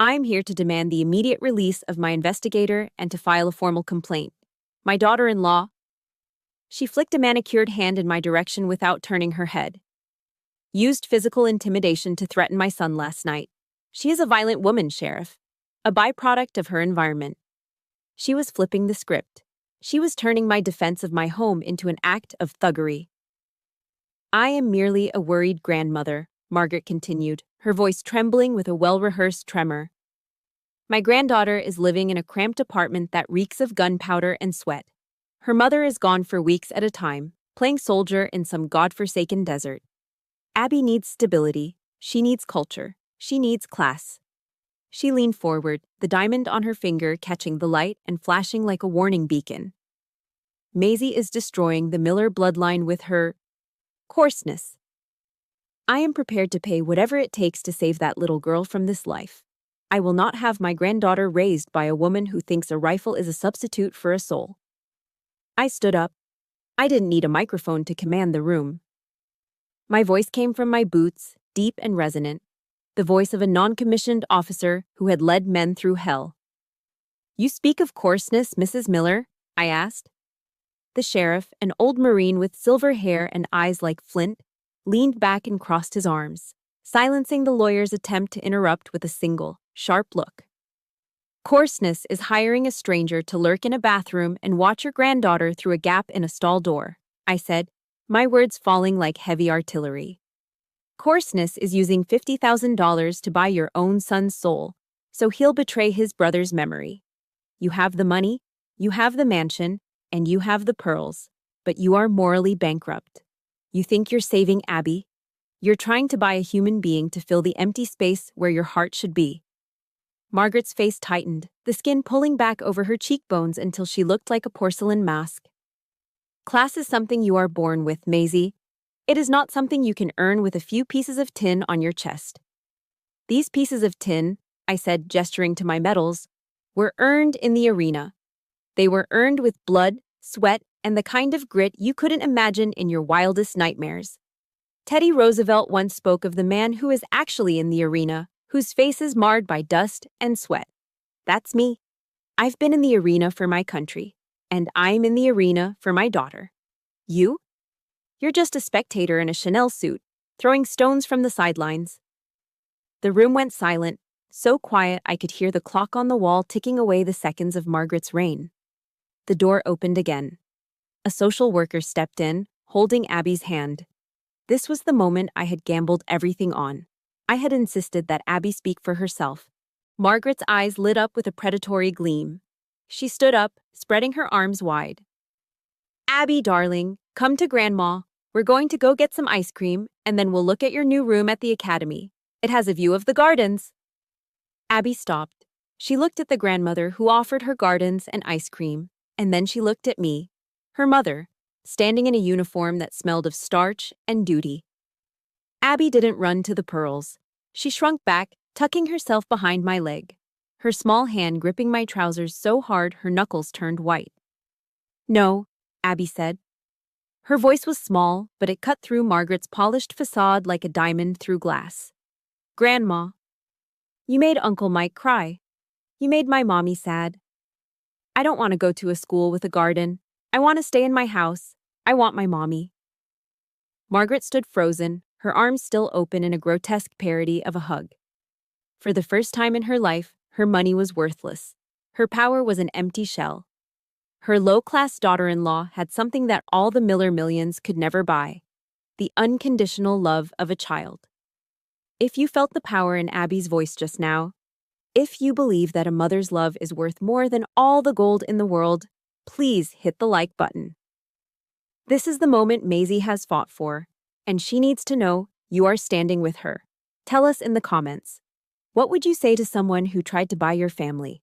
"I'm here to demand the immediate release of my investigator and to file a formal complaint. My daughter-in-law—" She flicked a manicured hand in my direction without turning her head. "Used physical intimidation to threaten my son last night. She is a violent woman, Sheriff. A byproduct of her environment." She was flipping the script. She was turning my defense of my home into an act of thuggery. "I am merely a worried grandmother," Margaret continued, her voice trembling with a well-rehearsed tremor. "My granddaughter is living in a cramped apartment that reeks of gunpowder and sweat. Her mother is gone for weeks at a time, playing soldier in some godforsaken desert. Abby needs stability. She needs culture. She needs class." She leaned forward, the diamond on her finger catching the light and flashing like a warning beacon. "Maisie is destroying the Miller bloodline with her coarseness. I am prepared to pay whatever it takes to save that little girl from this life. I will not have my granddaughter raised by a woman who thinks a rifle is a substitute for a soul." I stood up. I didn't need a microphone to command the room. My voice came from my boots, deep and resonant, the voice of a non-commissioned officer who had led men through hell. "You speak of coarseness, Mrs. Miller?" I asked. The sheriff, an old Marine with silver hair and eyes like flint, leaned back and crossed his arms, silencing the lawyer's attempt to interrupt with a single, sharp look. "Coarseness is hiring a stranger to lurk in a bathroom and watch your granddaughter through a gap in a stall door," I said, my words falling like heavy artillery. "Coarseness is using $50,000 to buy your own son's soul, so he'll betray his brother's memory. You have the money, you have the mansion, and you have the pearls, but you are morally bankrupt. You think you're saving Abby? You're trying to buy a human being to fill the empty space where your heart should be." Margaret's face tightened, the skin pulling back over her cheekbones until she looked like a porcelain mask. "Class is something you are born with, Maisie. It is not something you can earn with a few pieces of tin on your chest." "These pieces of tin," I said, gesturing to my medals, "were earned in the arena. They were earned with blood, sweat, and the kind of grit you couldn't imagine in your wildest nightmares. Teddy Roosevelt once spoke of the man who is actually in the arena, whose face is marred by dust and sweat. That's me. I've been in the arena for my country, and I'm in the arena for my daughter. You? You're just a spectator in a Chanel suit, throwing stones from the sidelines." The room went silent, so quiet I could hear the clock on the wall ticking away the seconds of Margaret's reign. The door opened again. A social worker stepped in, holding Abby's hand. This was the moment I had gambled everything on. I had insisted that Abby speak for herself. Margaret's eyes lit up with a predatory gleam. She stood up, spreading her arms wide. Abby, darling, come to Grandma. We're going to go get some ice cream, and then we'll look at your new room at the academy. It has a view of the gardens. Abby stopped. She looked at the grandmother who offered her gardens and ice cream, and then she looked at me, her mother, standing in a uniform that smelled of starch and duty. Abby didn't run to the pearls. She shrunk back, tucking herself behind my leg, her small hand gripping my trousers so hard her knuckles turned white. No, Abby said. Her voice was small, but it cut through Margaret's polished facade like a diamond through glass. Grandma, you made Uncle Mike cry. You made my mommy sad. I don't want to go to a school with a garden. I want to stay in my house. I want my mommy. Margaret stood frozen, her arms still open in a grotesque parody of a hug. For the first time in her life, her money was worthless. Her power was an empty shell. Her low-class daughter-in-law had something that all the Miller millions could never buy: the unconditional love of a child. If you felt the power in Abby's voice just now, if you believe that a mother's love is worth more than all the gold in the world, please hit the like button. This is the moment Maisie has fought for, and she needs to know you are standing with her. Tell us in the comments. What would you say to someone who tried to buy your family?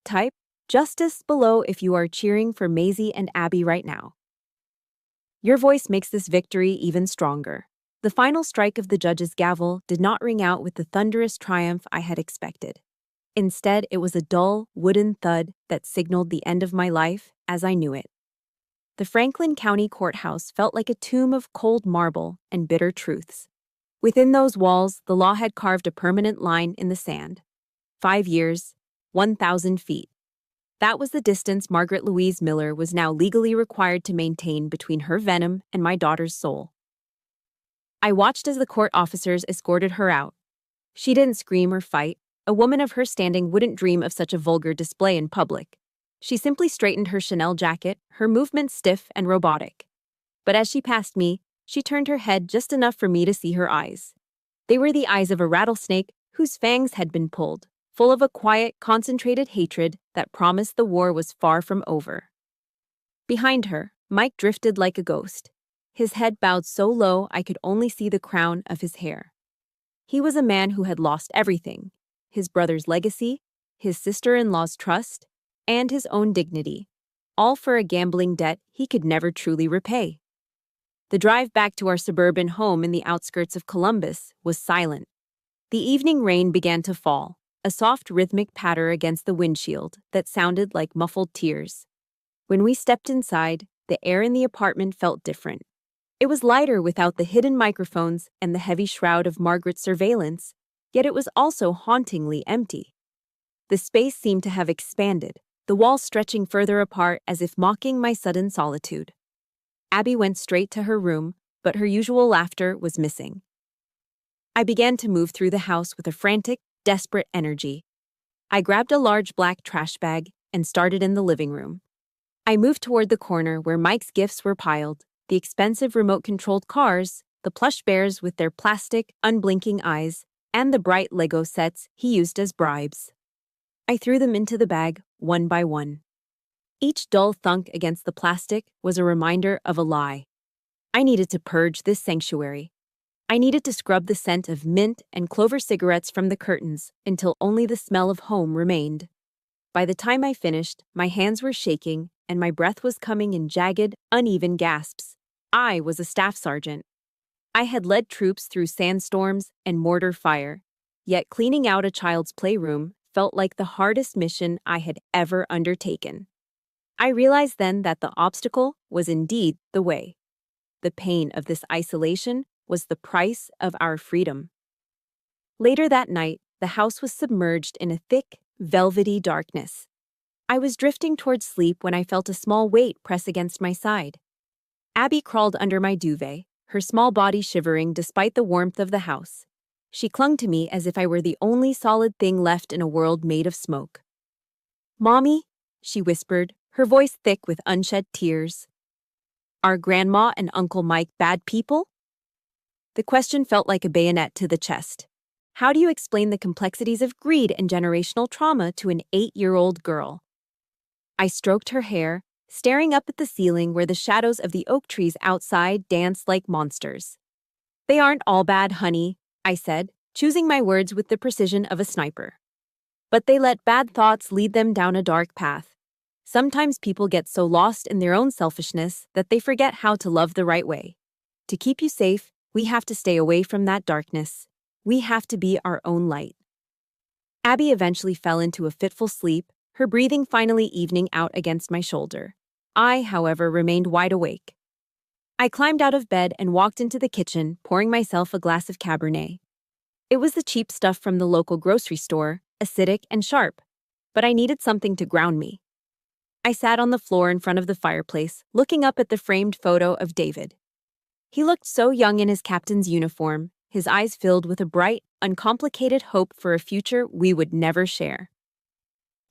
Type justice below if you are cheering for Maisie and Abby right now. Your voice makes this victory even stronger. The final strike of the judge's gavel did not ring out with the thunderous triumph I had expected. Instead, it was a dull, wooden thud that signaled the end of my life as I knew it. The Franklin County Courthouse felt like a tomb of cold marble and bitter truths. Within those walls, the law had carved a permanent line in the sand. 5 years, 1,000 feet. That was the distance Margaret Louise Miller was now legally required to maintain between her venom and my daughter's soul. I watched as the court officers escorted her out. She didn't scream or fight. A woman of her standing wouldn't dream of such a vulgar display in public. She simply straightened her Chanel jacket, her movements stiff and robotic. But as she passed me, she turned her head just enough for me to see her eyes. They were the eyes of a rattlesnake whose fangs had been pulled, full of a quiet, concentrated hatred that promised the war was far from over. Behind her, Mike drifted like a ghost. His head bowed so low I could only see the crown of his hair. He was a man who had lost everything: his brother's legacy, his sister-in-law's trust, and his own dignity, all for a gambling debt he could never truly repay. The drive back to our suburban home in the outskirts of Columbus was silent. The evening rain began to fall, a soft rhythmic patter against the windshield that sounded like muffled tears. When we stepped inside, the air in the apartment felt different. It was lighter without the hidden microphones and the heavy shroud of Margaret's surveillance, yet it was also hauntingly empty. The space seemed to have expanded, the walls stretching further apart as if mocking my sudden solitude. Abby went straight to her room, but her usual laughter was missing. I began to move through the house with a frantic, desperate energy. I grabbed a large black trash bag and started in the living room. I moved toward the corner where Mike's gifts were piled: the expensive remote-controlled cars, the plush bears with their plastic, unblinking eyes, and the bright Lego sets he used as bribes. I threw them into the bag, one by one. Each dull thunk against the plastic was a reminder of a lie. I needed to purge this sanctuary. I needed to scrub the scent of mint and clover cigarettes from the curtains until only the smell of home remained. By the time I finished, my hands were shaking and my breath was coming in jagged, uneven gasps. I was a staff sergeant. I had led troops through sandstorms and mortar fire, yet cleaning out a child's playroom felt like the hardest mission I had ever undertaken. I realized then that the obstacle was indeed the way. The pain of this isolation was the price of our freedom. Later that night, the house was submerged in a thick, velvety darkness. I was drifting towards sleep when I felt a small weight press against my side. Abby crawled under my duvet, her small body shivering despite the warmth of the house. She clung to me as if I were the only solid thing left in a world made of smoke. "Mommy," she whispered, her voice thick with unshed tears. "Are Grandma and Uncle Mike bad people?" The question felt like a bayonet to the chest. How do you explain the complexities of greed and generational trauma to an 8-year-old girl? I stroked her hair, staring up at the ceiling where the shadows of the oak trees outside danced like monsters. They aren't all bad, honey, I said, choosing my words with the precision of a sniper. But they let bad thoughts lead them down a dark path. Sometimes people get so lost in their own selfishness that they forget how to love the right way. To keep you safe, we have to stay away from that darkness. We have to be our own light. Abby eventually fell into a fitful sleep, her breathing finally evening out against my shoulder. I, however, remained wide awake. I climbed out of bed and walked into the kitchen, pouring myself a glass of Cabernet. It was the cheap stuff from the local grocery store, acidic and sharp, but I needed something to ground me. I sat on the floor in front of the fireplace, looking up at the framed photo of David. He looked so young in his captain's uniform, his eyes filled with a bright, uncomplicated hope for a future we would never share.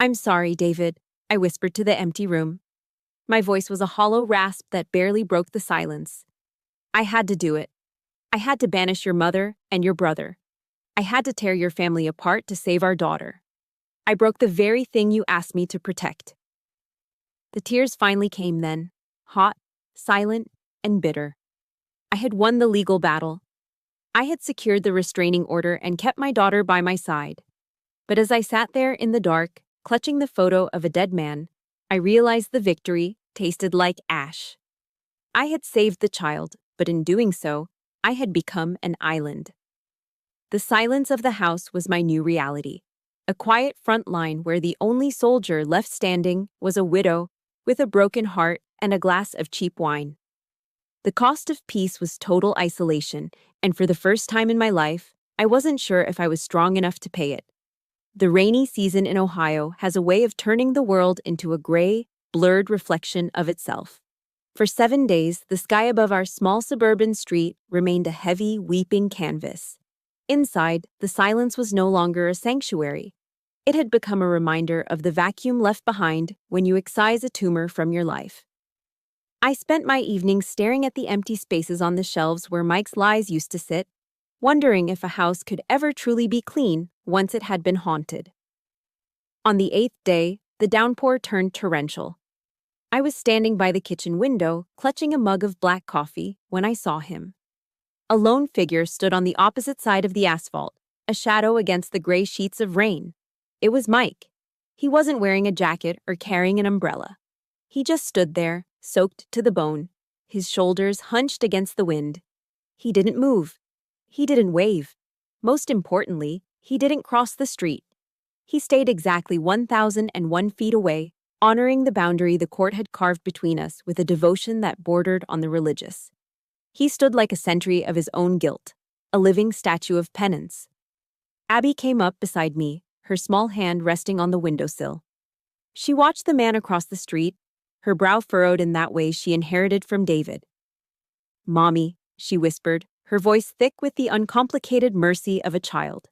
"I'm sorry, David," I whispered to the empty room. My voice was a hollow rasp that barely broke the silence. "I had to do it. I had to banish your mother and your brother. I had to tear your family apart to save our daughter. I broke the very thing you asked me to protect." The tears finally came then, hot, silent, and bitter. I had won the legal battle. I had secured the restraining order and kept my daughter by my side. But as I sat there in the dark, clutching the photo of a dead man, I realized the victory tasted like ash. I had saved the child, but in doing so, I had become an island. The silence of the house was my new reality. A quiet front line where the only soldier left standing was a widow with a broken heart and a glass of cheap wine. The cost of peace was total isolation, and for the first time in my life, I wasn't sure if I was strong enough to pay it. The rainy season in Ohio has a way of turning the world into a gray, blurred reflection of itself. For 7 days, the sky above our small suburban street remained a heavy, weeping canvas. Inside, the silence was no longer a sanctuary. It had become a reminder of the vacuum left behind when you excise a tumor from your life. I spent my evenings staring at the empty spaces on the shelves where Mike's lies used to sit, wondering if a house could ever truly be clean once it had been haunted. On the 8th day, the downpour turned torrential. I was standing by the kitchen window, clutching a mug of black coffee, when I saw him. A lone figure stood on the opposite side of the asphalt, a shadow against the gray sheets of rain. It was Mike. He wasn't wearing a jacket or carrying an umbrella. He just stood there, soaked to the bone, his shoulders hunched against the wind. He didn't move. He didn't wave. Most importantly, he didn't cross the street. He stayed exactly 1,001 feet away, honoring the boundary the court had carved between us with a devotion that bordered on the religious. He stood like a sentry of his own guilt, a living statue of penance. Abby came up beside me, her small hand resting on the windowsill. She watched the man across the street, her brow furrowed in that way she inherited from David. "Mommy," she whispered, her voice thick with the uncomplicated mercy of a child.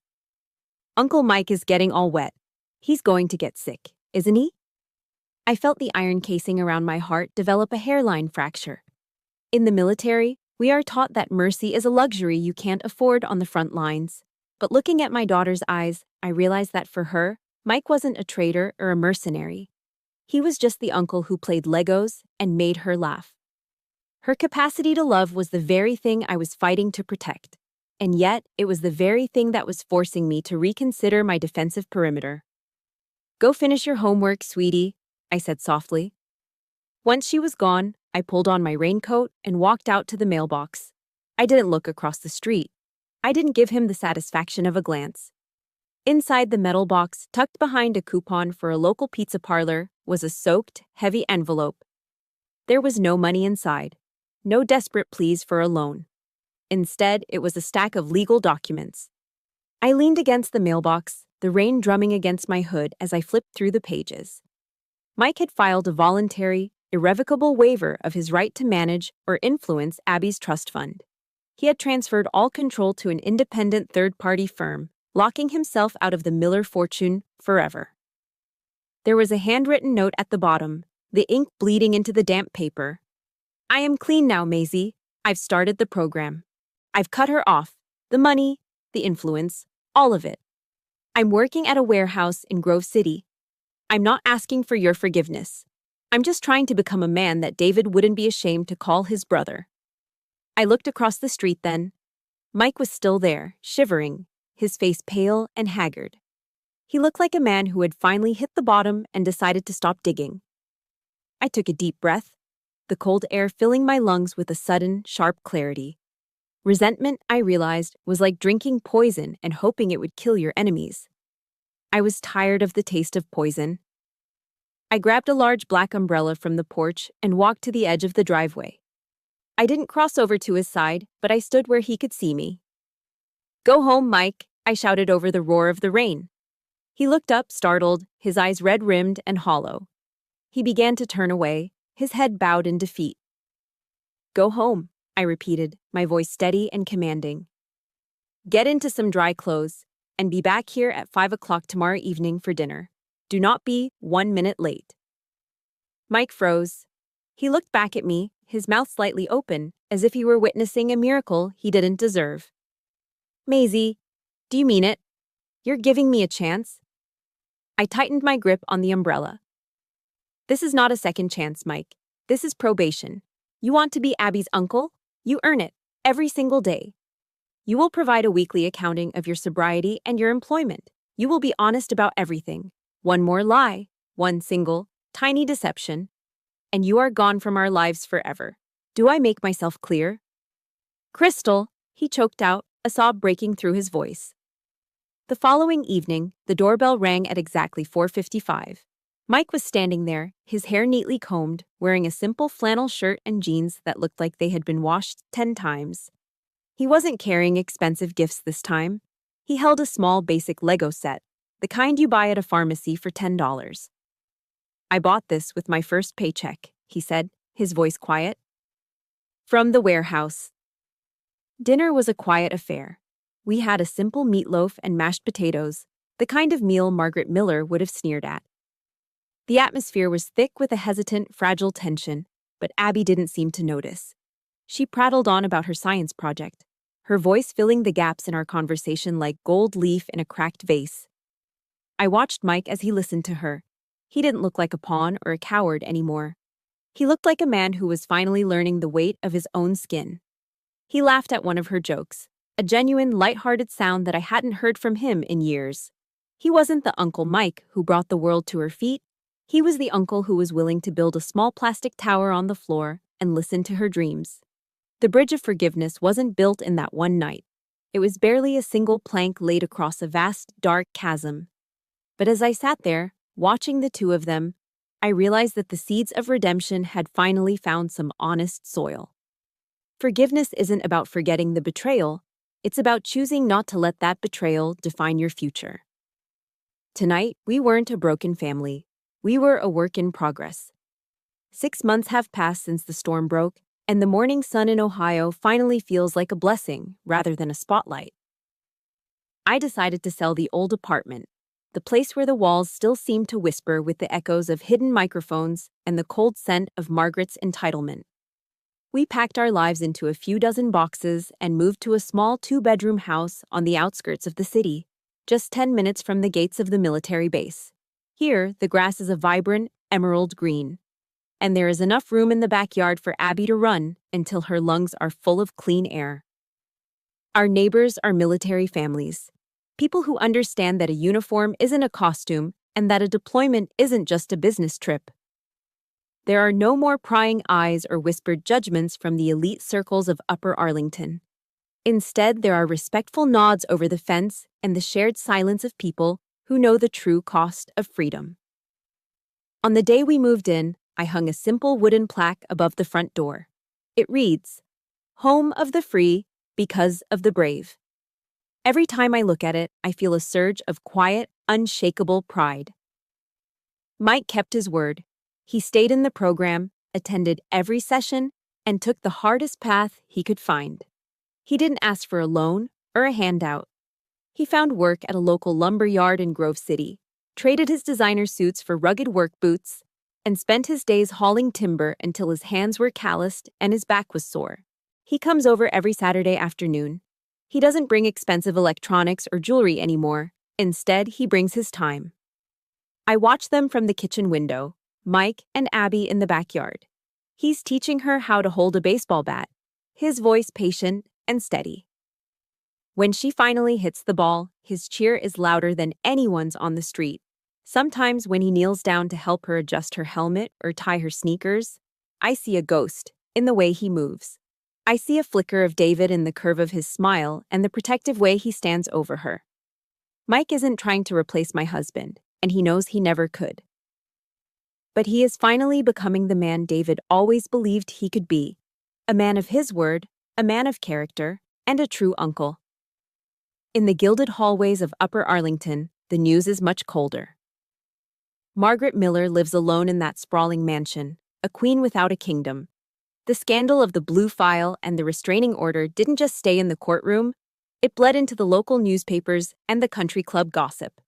"Uncle Mike is getting all wet. He's going to get sick, isn't he?" I felt the iron casing around my heart develop a hairline fracture. In the military, we are taught that mercy is a luxury you can't afford on the front lines. But looking at my daughter's eyes, I realized that for her, Mike wasn't a traitor or a mercenary. He was just the uncle who played Legos and made her laugh. Her capacity to love was the very thing I was fighting to protect. And yet, it was the very thing that was forcing me to reconsider my defensive perimeter. "Go finish your homework, sweetie," I said softly. Once she was gone, I pulled on my raincoat and walked out to the mailbox. I didn't look across the street. I didn't give him the satisfaction of a glance. Inside the metal box, tucked behind a coupon for a local pizza parlor, was a soaked, heavy envelope. There was no money inside, no desperate pleas for a loan. Instead, it was a stack of legal documents. I leaned against the mailbox, the rain drumming against my hood as I flipped through the pages. Mike had filed a voluntary, irrevocable waiver of his right to manage or influence Abby's trust fund. He had transferred all control to an independent third-party firm, locking himself out of the Miller fortune forever. There was a handwritten note at the bottom, the ink bleeding into the damp paper. "I am clean now, Maisie. I've started the program. I've cut her off. The money, the influence, all of it. I'm working at a warehouse in Grove City. I'm not asking for your forgiveness. I'm just trying to become a man that David wouldn't be ashamed to call his brother. I looked across the street then. Mike was still there, shivering, his face pale and haggard. He looked like a man who had finally hit the bottom and decided to stop digging. I took a deep breath, the cold air filling my lungs with a sudden, sharp clarity. Resentment, I realized, was like drinking poison and hoping it would kill your enemies. I was tired of the taste of poison. I grabbed a large black umbrella from the porch and walked to the edge of the driveway. I didn't cross over to his side, but I stood where he could see me. "Go home, Mike," I shouted over the roar of the rain. He looked up, startled, his eyes red-rimmed and hollow. He began to turn away, his head bowed in defeat. "Go home," I repeated, my voice steady and commanding. "Get into some dry clothes, and be back here at 5 o'clock tomorrow evening for dinner. Do not be 1 minute late." Mike froze. He looked back at me, his mouth slightly open, as if he were witnessing a miracle he didn't deserve. "Maisie, do you mean it? You're giving me a chance?" I tightened my grip on the umbrella. "This is not a second chance, Mike. This is probation. You want to be Abby's uncle? You earn it, every single day. You will provide a weekly accounting of your sobriety and your employment. You will be honest about everything. One more lie, one single, tiny deception, and you are gone from our lives forever. Do I make myself clear?" "Crystal," he choked out, a sob breaking through his voice. The following evening, the doorbell rang at exactly 4:55. Mike was standing there, his hair neatly combed, wearing a simple flannel shirt and jeans that looked like they had been washed 10 times. He wasn't carrying expensive gifts this time. He held a small basic Lego set, the kind you buy at a pharmacy for $10. "I bought this with my first paycheck," he said, his voice quiet. "From the warehouse." Dinner was a quiet affair. We had a simple meatloaf and mashed potatoes, the kind of meal Margaret Miller would have sneered at. The atmosphere was thick with a hesitant, fragile tension, but Abby didn't seem to notice. She prattled on about her science project, her voice filling the gaps in our conversation like gold leaf in a cracked vase. I watched Mike as he listened to her. He didn't look like a pawn or a coward anymore. He looked like a man who was finally learning the weight of his own skin. He laughed at one of her jokes, a genuine, light-hearted sound that I hadn't heard from him in years. He wasn't the Uncle Mike who brought the world to her feet. He was the uncle who was willing to build a small plastic tower on the floor and listen to her dreams. The bridge of forgiveness wasn't built in that one night. It was barely a single plank laid across a vast, dark chasm. But as I sat there, watching the two of them, I realized that the seeds of redemption had finally found some honest soil. Forgiveness isn't about forgetting the betrayal. It's about choosing not to let that betrayal define your future. Tonight, we weren't a broken family. We were a work in progress. 6 months have passed since the storm broke, and the morning sun in Ohio finally feels like a blessing rather than a spotlight. I decided to sell the old apartment, the place where the walls still seemed to whisper with the echoes of hidden microphones and the cold scent of Margaret's entitlement. We packed our lives into a few dozen boxes and moved to a small 2-bedroom house on the outskirts of the city, just 10 minutes from the gates of the military base. Here, the grass is a vibrant emerald green, and there is enough room in the backyard for Abby to run until her lungs are full of clean air. Our neighbors are military families, people who understand that a uniform isn't a costume and that a deployment isn't just a business trip. There are no more prying eyes or whispered judgments from the elite circles of Upper Arlington. Instead, there are respectful nods over the fence and the shared silence of people who know the true cost of freedom. On the day we moved in, I hung a simple wooden plaque above the front door. It reads, "Home of the free, because of the brave." Every time I look at it, I feel a surge of quiet, unshakable pride. Mike kept his word. He stayed in the program, attended every session, and took the hardest path he could find. He didn't ask for a loan or a handout. He found work at a local lumber yard in Grove City, traded his designer suits for rugged work boots, and spent his days hauling timber until his hands were calloused and his back was sore. He comes over every Saturday afternoon. He doesn't bring expensive electronics or jewelry anymore. Instead, he brings his time. I watch them from the kitchen window, Mike and Abby in the backyard. He's teaching her how to hold a baseball bat, his voice patient and steady. When she finally hits the ball, his cheer is louder than anyone's on the street. Sometimes when he kneels down to help her adjust her helmet or tie her sneakers, I see a ghost in the way he moves. I see a flicker of David in the curve of his smile and the protective way he stands over her. Mike isn't trying to replace my husband, and he knows he never could. But he is finally becoming the man David always believed he could be, a man of his word, a man of character, and a true uncle. In the gilded hallways of Upper Arlington, the news is much colder. Margaret Miller lives alone in that sprawling mansion, a queen without a kingdom. The scandal of the blue file and the restraining order didn't just stay in the courtroom, it bled into the local newspapers and the country club gossip.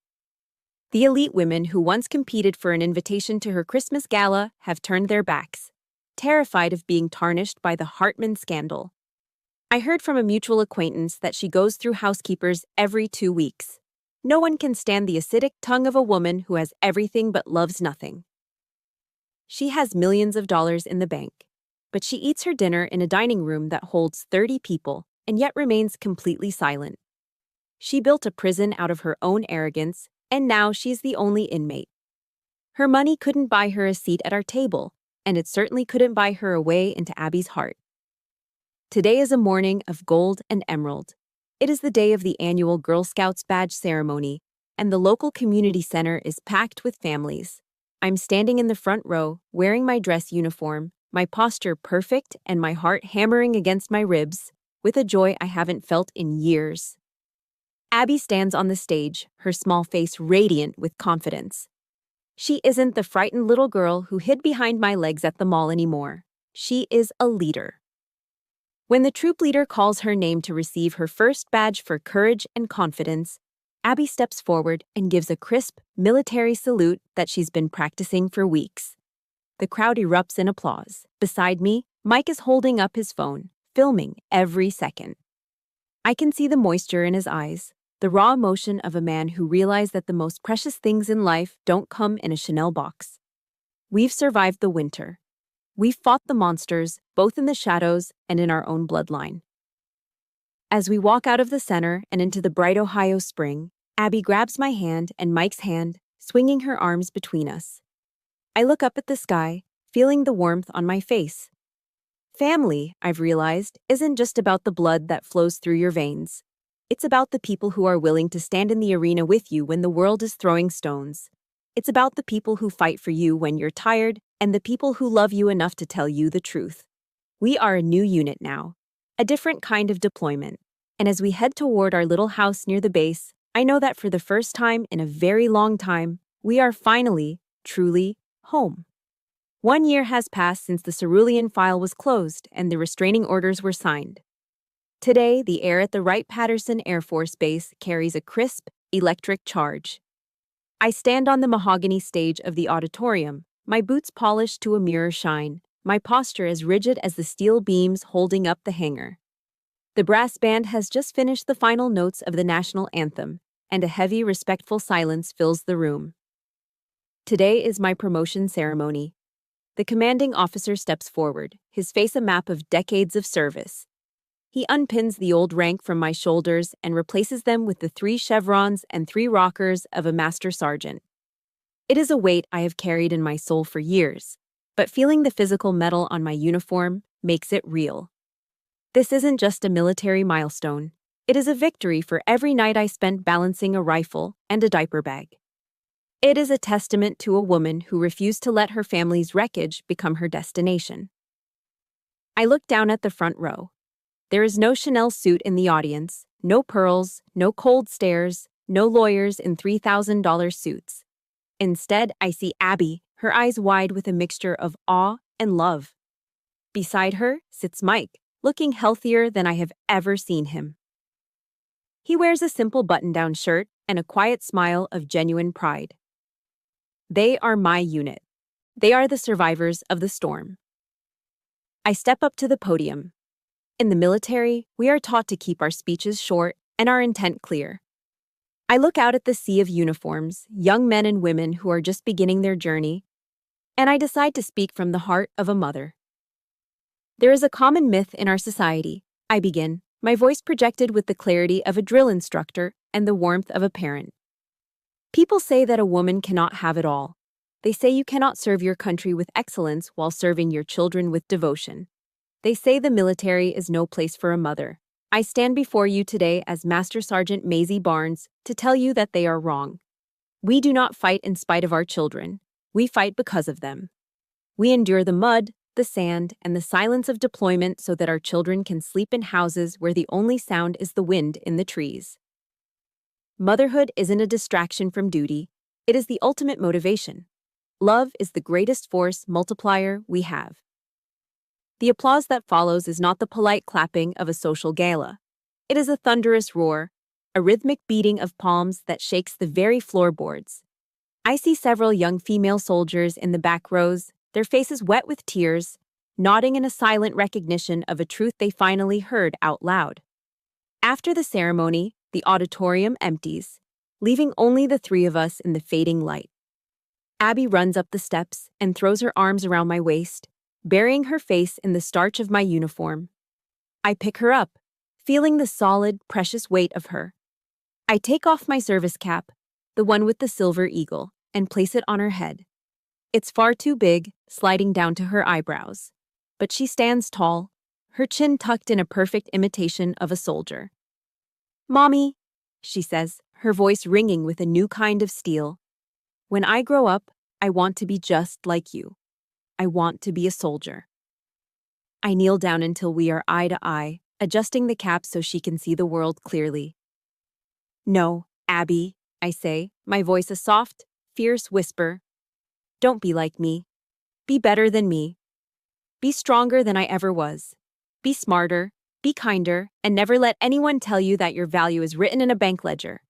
The elite women who once competed for an invitation to her Christmas gala have turned their backs, terrified of being tarnished by the Hartman scandal. I heard from a mutual acquaintance that she goes through housekeepers every 2 weeks. No one can stand the acidic tongue of a woman who has everything but loves nothing. She has millions of dollars in the bank, but she eats her dinner in a dining room that holds 30 people and yet remains completely silent. She built a prison out of her own arrogance, and now she's the only inmate. Her money couldn't buy her a seat at our table, and it certainly couldn't buy her a way into Abby's heart. Today is a morning of gold and emerald. It is the day of the annual Girl Scouts badge ceremony, and the local community center is packed with families. I'm standing in the front row, wearing my dress uniform, my posture perfect and my heart hammering against my ribs, with a joy I haven't felt in years. Abby stands on the stage, her small face radiant with confidence. She isn't the frightened little girl who hid behind my legs at the mall anymore. She is a leader. When the troop leader calls her name to receive her first badge for courage and confidence, Abby steps forward and gives a crisp, military salute that she's been practicing for weeks. The crowd erupts in applause. Beside me, Mike is holding up his phone, filming every second. I can see the moisture in his eyes, the raw emotion of a man who realized that the most precious things in life don't come in a Chanel box. We've survived the winter. We've fought the monsters, both in the shadows and in our own bloodline. As we walk out of the center and into the bright Ohio spring, Abby grabs my hand and Mike's hand, swinging her arms between us. I look up at the sky, feeling the warmth on my face. Family, I've realized, isn't just about the blood that flows through your veins. It's about the people who are willing to stand in the arena with you when the world is throwing stones. It's about the people who fight for you when you're tired and the people who love you enough to tell you the truth. We are a new unit now, a different kind of deployment. And as we head toward our little house near the base, I know that for the first time in a very long time, we are finally, truly, home. 1 year has passed since the cerulean file was closed and the restraining orders were signed. Today, the air at the Wright-Patterson Air Force Base carries a crisp, electric charge. I stand on the mahogany stage of the auditorium, my boots polished to a mirror shine, my posture as rigid as the steel beams holding up the hangar. The brass band has just finished the final notes of the national anthem, and a heavy, respectful silence fills the room. Today is my promotion ceremony. The commanding officer steps forward, his face a map of decades of service. He unpins the old rank from my shoulders and replaces them with the 3 chevrons and 3 rockers of a master sergeant. It is a weight I have carried in my soul for years, but feeling the physical metal on my uniform makes it real. This isn't just a military milestone. It is a victory for every night I spent balancing a rifle and a diaper bag. It is a testament to a woman who refused to let her family's wreckage become her destination. I look down at the front row. There is no Chanel suit in the audience, no pearls, no cold stares, no lawyers in $3,000 suits. Instead, I see Abby, her eyes wide with a mixture of awe and love. Beside her sits Mike, looking healthier than I have ever seen him. He wears a simple button-down shirt and a quiet smile of genuine pride. They are my unit. They are the survivors of the storm. I step up to the podium. In the military, we are taught to keep our speeches short and our intent clear. I look out at the sea of uniforms, young men and women who are just beginning their journey, and I decide to speak from the heart of a mother. There is a common myth in our society, I begin, my voice projected with the clarity of a drill instructor and the warmth of a parent. People say that a woman cannot have it all. They say you cannot serve your country with excellence while serving your children with devotion. They say the military is no place for a mother. I stand before you today as Master Sergeant Maisie Barnes to tell you that they are wrong. We do not fight in spite of our children. We fight because of them. We endure the mud, the sand, and the silence of deployment so that our children can sleep in houses where the only sound is the wind in the trees. Motherhood isn't a distraction from duty. It is the ultimate motivation. Love is the greatest force multiplier we have. The applause that follows is not the polite clapping of a social gala. It is a thunderous roar, a rhythmic beating of palms that shakes the very floorboards. I see several young female soldiers in the back rows, their faces wet with tears, nodding in a silent recognition of a truth they finally heard out loud. After the ceremony, the auditorium empties, leaving only the three of us in the fading light. Abby runs up the steps and throws her arms around my waist, burying her face in the starch of my uniform. I pick her up, feeling the solid, precious weight of her. I take off my service cap, the one with the silver eagle, and place it on her head. It's far too big, sliding down to her eyebrows. But she stands tall, her chin tucked in a perfect imitation of a soldier. "Mommy," she says, her voice ringing with a new kind of steel. "When I grow up, I want to be just like you. I want to be a soldier." I kneel down until we are eye to eye, adjusting the cap so she can see the world clearly. "No, Abby," I say, my voice a soft, fierce whisper. "Don't be like me. Be better than me. Be stronger than I ever was. Be smarter, be kinder, and never let anyone tell you that your value is written in a bank ledger.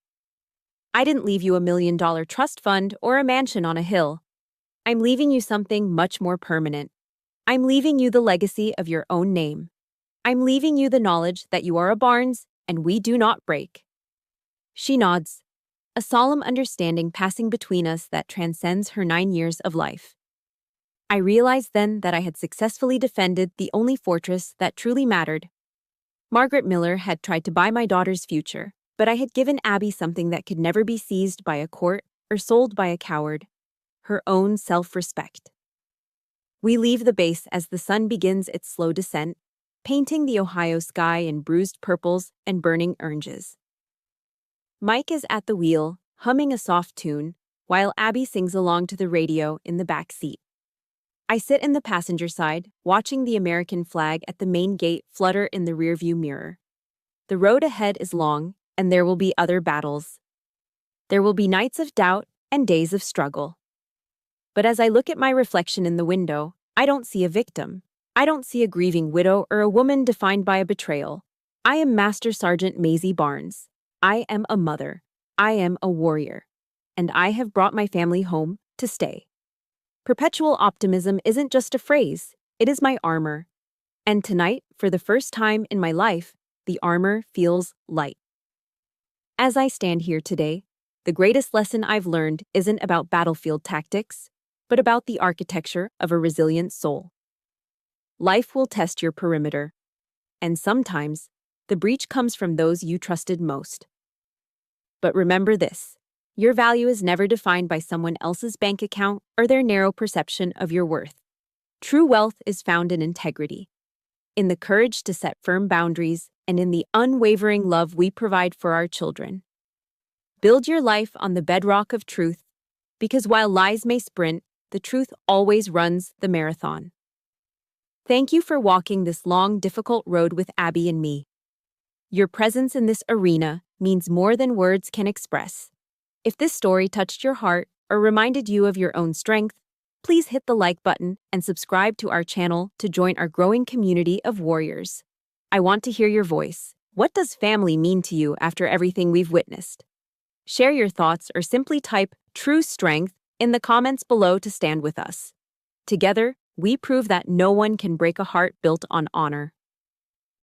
I didn't leave you $1 million trust fund or a mansion on a hill. I'm leaving you something much more permanent. I'm leaving you the legacy of your own name. I'm leaving you the knowledge that you are a Barnes and we do not break." She nods, a solemn understanding passing between us that transcends her 9 years of life. I realized then that I had successfully defended the only fortress that truly mattered. Margaret Miller had tried to buy my daughter's future, but I had given Abby something that could never be seized by a court or sold by a coward: her own self-respect. We leave the base as the sun begins its slow descent, painting the Ohio sky in bruised purples and burning oranges. Mike is at the wheel, humming a soft tune, while Abby sings along to the radio in the back seat. I sit in the passenger side, watching the American flag at the main gate flutter in the rearview mirror. The road ahead is long, and there will be other battles. There will be nights of doubt and days of struggle. But as I look at my reflection in the window, I don't see a victim. I don't see a grieving widow or a woman defined by a betrayal. I am Master Sergeant Maisie Barnes. I am a mother. I am a warrior. And I have brought my family home to stay. Perpetual optimism isn't just a phrase, it is my armor. And tonight, for the first time in my life, the armor feels light. As I stand here today, the greatest lesson I've learned isn't about battlefield tactics, but about the architecture of a resilient soul. Life will test your perimeter, and sometimes the breach comes from those you trusted most. But remember this: your value is never defined by someone else's bank account or their narrow perception of your worth. True wealth is found in integrity, in the courage to set firm boundaries, and in the unwavering love we provide for our children. Build your life on the bedrock of truth, because while lies may sprint, the truth always runs the marathon. Thank you for walking this long, difficult road with Abby and me. Your presence in this arena means more than words can express. If this story touched your heart or reminded you of your own strength, please hit the like button and subscribe to our channel to join our growing community of warriors. I want to hear your voice. What does family mean to you after everything we've witnessed? Share your thoughts or simply type "true strength" in the comments below to stand with us. Together, we prove that no one can break a heart built on honor.